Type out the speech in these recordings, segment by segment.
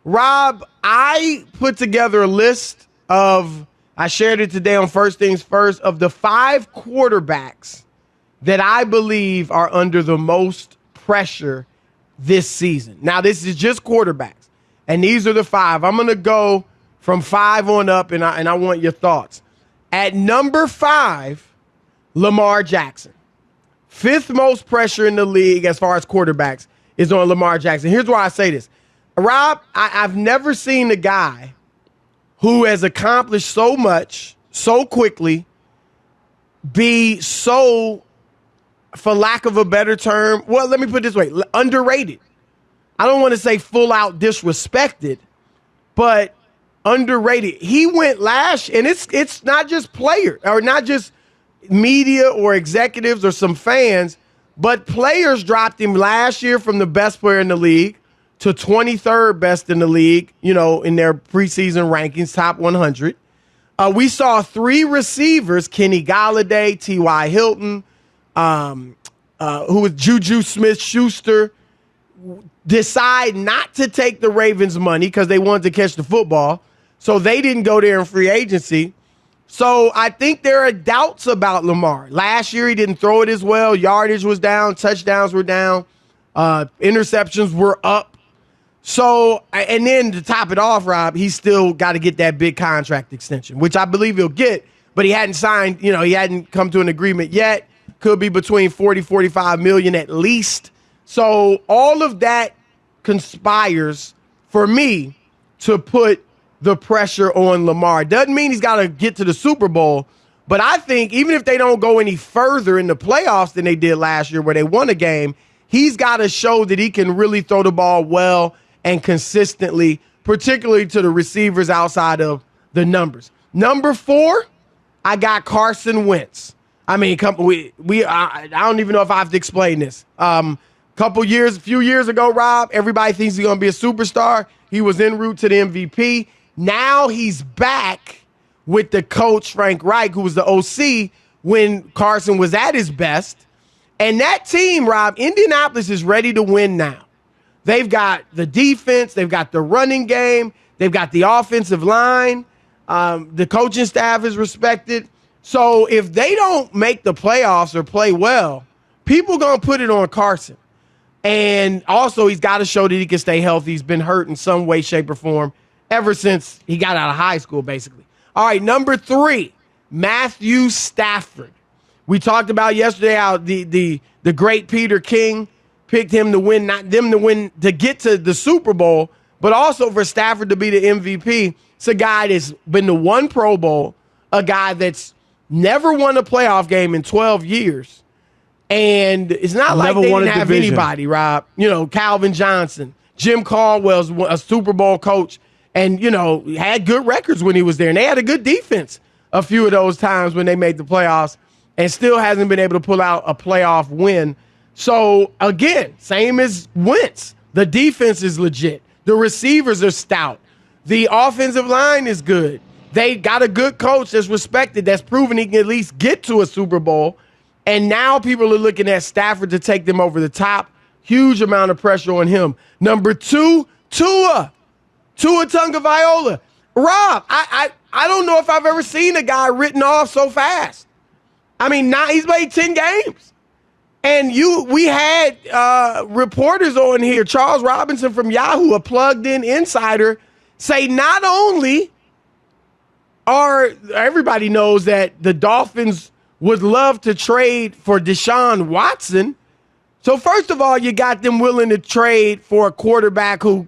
Rob, I put together a list I shared it today on First Things First, of the 5 quarterbacks that I believe are under the most pressure this season. Now, this is just quarterbacks, and these are the 5. I'm going to go from 5 on up, and I want your thoughts. At number 5, Lamar Jackson. 5th most pressure in the league as far as quarterbacks is on Lamar Jackson. Here's why I say this. Rob, I've never seen a guy who has accomplished so much so quickly be so, for lack of a better term, well, let me put it this way, underrated. I don't want to say full out disrespected, but underrated. He went last, and it's not just players or not just media or executives or some fans, but players dropped him last year from the best player in the league to 23rd best in the league, in their preseason rankings, top 100. We saw 3 receivers, Kenny Galladay, T.Y. Hilton, who was Juju Smith-Schuster, decide not to take the Ravens' money because they wanted to catch the football. So they didn't go there in free agency. So I think there are doubts about Lamar. Last year, he didn't throw it as well. Yardage was down. Touchdowns were down. Interceptions were up. So, and then to top it off, Rob, he's still got to get that big contract extension, which I believe he'll get, but he hadn't signed, he hadn't come to an agreement yet. Could be between 40, 45 million at least. So all of that conspires for me to put the pressure on Lamar. Doesn't mean he's got to get to the Super Bowl, but I think even if they don't go any further in the playoffs than they did last year where they won a game, he's got to show that he can really throw the ball well and consistently, particularly to the receivers outside of the numbers. Number 4, I got Carson Wentz. I mean, I don't even know if I have to explain this. A few years ago, Rob, everybody thinks he's going to be a superstar. He was en route to the MVP. Now he's back with the coach, Frank Reich, who was the OC when Carson was at his best. And that team, Rob, Indianapolis is ready to win now. They've got the defense. They've got the running game. They've got the offensive line. The coaching staff is respected. So if they don't make the playoffs or play well, people going to put it on Carson. And also, he's got to show that he can stay healthy. He's been hurt in some way, shape, or form ever since he got out of high school, basically. All right, number 3, Matthew Stafford. We talked about yesterday how the great Peter King picked him to win, not them to win, to get to the Super Bowl, but also for Stafford to be the MVP. It's a guy that's been to 1 Pro Bowl, a guy that's never won a playoff game in 12 years. And it's not like they didn't have anybody, Rob. Calvin Johnson, Jim Caldwell's a Super Bowl coach, and, had good records when he was there. And they had a good defense a few of those times when they made the playoffs, and still hasn't been able to pull out a playoff win. So, again, same as Wentz. The defense is legit. The receivers are stout. The offensive line is good. They got a good coach that's respected, that's proven he can at least get to a Super Bowl. And now people are looking at Stafford to take them over the top. Huge amount of pressure on him. Number 2, Tua Tagovailoa. Rob, I don't know if I've ever seen a guy written off so fast. I mean, he's played 10 games. And we had reporters on here, Charles Robinson from Yahoo, a plugged-in insider, say not only everybody knows that the Dolphins would love to trade for Deshaun Watson. So first of all, you got them willing to trade for a quarterback who,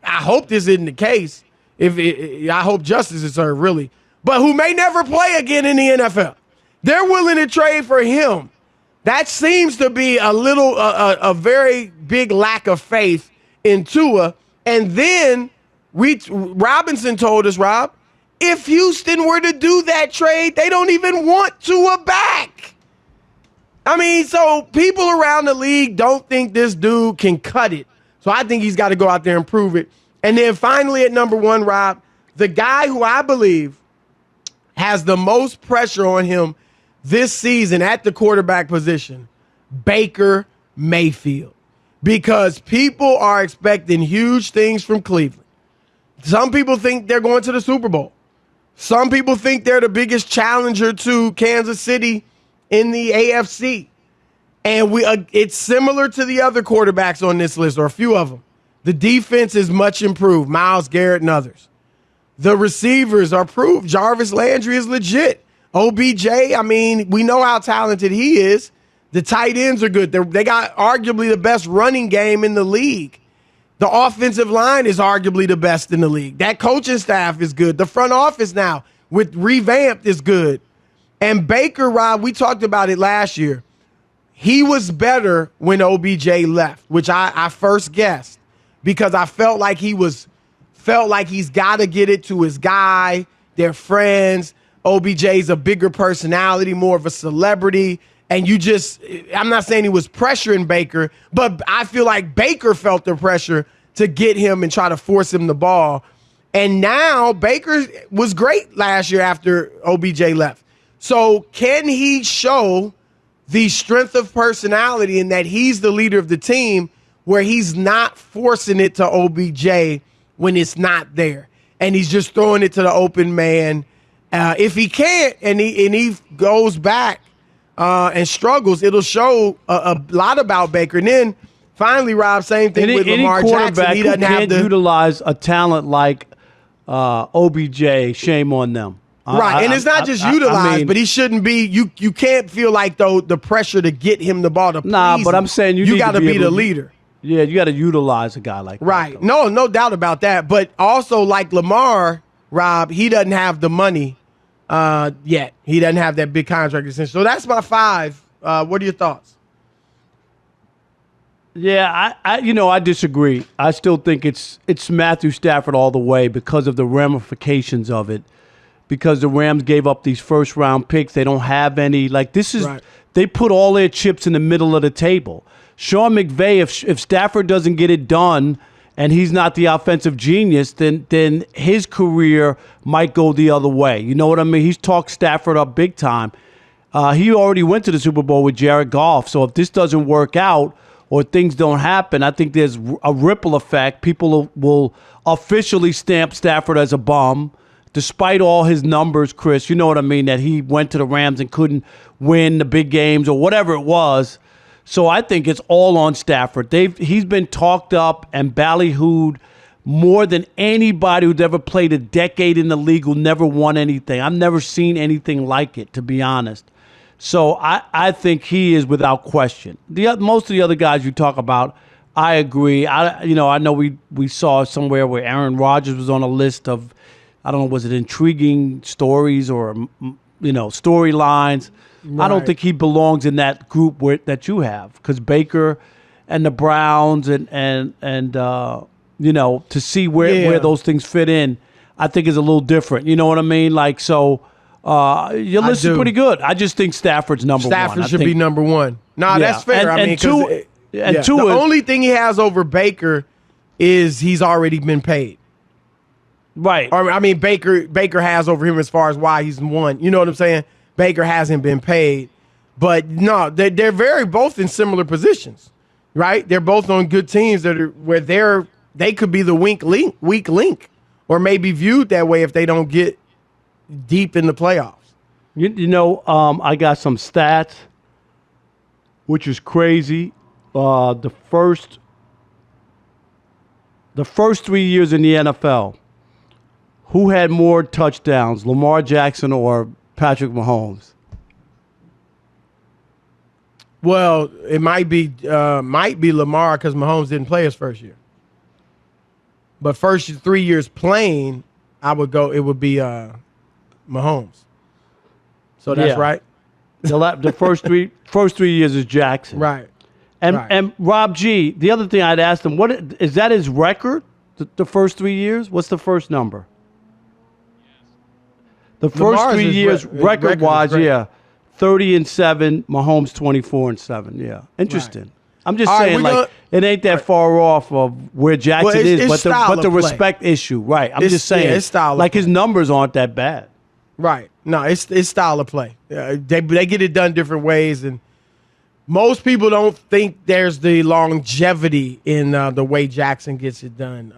I hope this isn't the case. I hope justice is served, really, but who may never play again in the NFL. They're willing to trade for him. That seems to be a very big lack of faith in Tua. And then Robinson told us, Rob, if Houston were to do that trade, they don't even want Tua back. I mean, so people around the league don't think this dude can cut it. So I think he's got to go out there and prove it. And then finally at number 1, Rob, the guy who I believe has the most pressure on him this season at the quarterback position, Baker Mayfield. Because people are expecting huge things from Cleveland. Some people think they're going to the Super Bowl. Some people think they're the biggest challenger to Kansas City in the AFC. And it's similar to the other quarterbacks on this list, or a few of them. The defense is much improved, Myles Garrett and others. The receivers are proved. Jarvis Landry is legit. OBJ, I mean, we know how talented he is. The tight ends are good. They got arguably the best running game in the league. The offensive line is arguably the best in the league. That coaching staff is good. The front office now with revamped is good. And Baker, Rob, we talked about it last year. He was better when OBJ left, which I first guessed because I felt like he's got to get it to his guy. They're friends. OBJ's a bigger personality, more of a celebrity. And I'm not saying he was pressuring Baker, but I feel like Baker felt the pressure to get him and try to force him the ball. And now Baker was great last year after OBJ left. So can he show the strength of personality in that he's the leader of the team where he's not forcing it to OBJ when it's not there? And he's just throwing it to the open man. If he can't and he goes back, and struggles, it'll show a lot about Baker. And then finally, Rob, same thing with Lamar Jackson. He doesn't have to utilize a talent like OBJ. Shame on them. Right, and it's not just utilized, but he shouldn't be. You can't feel like the pressure to get him the ball to please but I'm saying you got to be the leader. Yeah, you got to utilize a guy like that. Right. No doubt about that. But also, like Lamar, Rob, he doesn't have the money. Yet he doesn't have that big contract extension. So that's my 5. What are your thoughts? Yeah, I disagree. I still think it's Matthew Stafford all the way because of the ramifications of it. Because the Rams gave up these first round picks, they don't have any. Like this is, right. They put all their chips in the middle of the table. Sean McVay, if Stafford doesn't get it done, and he's not the offensive genius, then his career might go the other way. You know what I mean? He's talked Stafford up big time. He already went to the Super Bowl with Jared Goff. So if this doesn't work out or things don't happen, I think there's a ripple effect. People will officially stamp Stafford as a bum, despite all his numbers, Chris. You know what I mean? That he went to the Rams and couldn't win the big games or whatever it was. So I think it's all on Stafford. He's been talked up and ballyhooed more than anybody who's ever played a decade in the league who never won anything. I've never seen anything like it, to be honest. So I think he is without question. Most of the other guys you talk about, I agree. I know we saw somewhere where Aaron Rodgers was on a list of, I don't know, was it intriguing stories or storylines? Right. I don't think he belongs in that group that you have because Baker and the Browns and to see where those things fit in, I think is a little different. You know what I mean? Like, so your list is pretty good. I just think Stafford's number one. Stafford should be number one. That's fair. The only thing he has over Baker is he's already been paid. Right. Or Baker has over him as far as why he's won. You know what I'm saying? Baker hasn't been paid. But no, they're both in similar positions, right? They're both on good teams where they could be the weak link, or maybe viewed that way if they don't get deep in the playoffs. I got some stats, which is crazy. The first 3 years in the NFL, who had more touchdowns, Lamar Jackson or Patrick Mahomes? Well, it might be Lamar because Mahomes didn't play his first year. But first 3 years playing, it would be Mahomes. So that's right. The first three years is Jackson. Right. And Rob G, the other thing I'd ask him, what is that his record? The first 3 years? What's the first number? The first Lamar's 3 years, record-wise, 30-7, Mahomes 24-7. Yeah, interesting. Right. I'm just saying, it ain't that far off of where Jackson is, but the respect issue, right? I'm just saying, it's style like his numbers aren't that bad, right? No, it's style of play. They get it done different ways, and most people don't think there's the longevity in the way Jackson gets it done.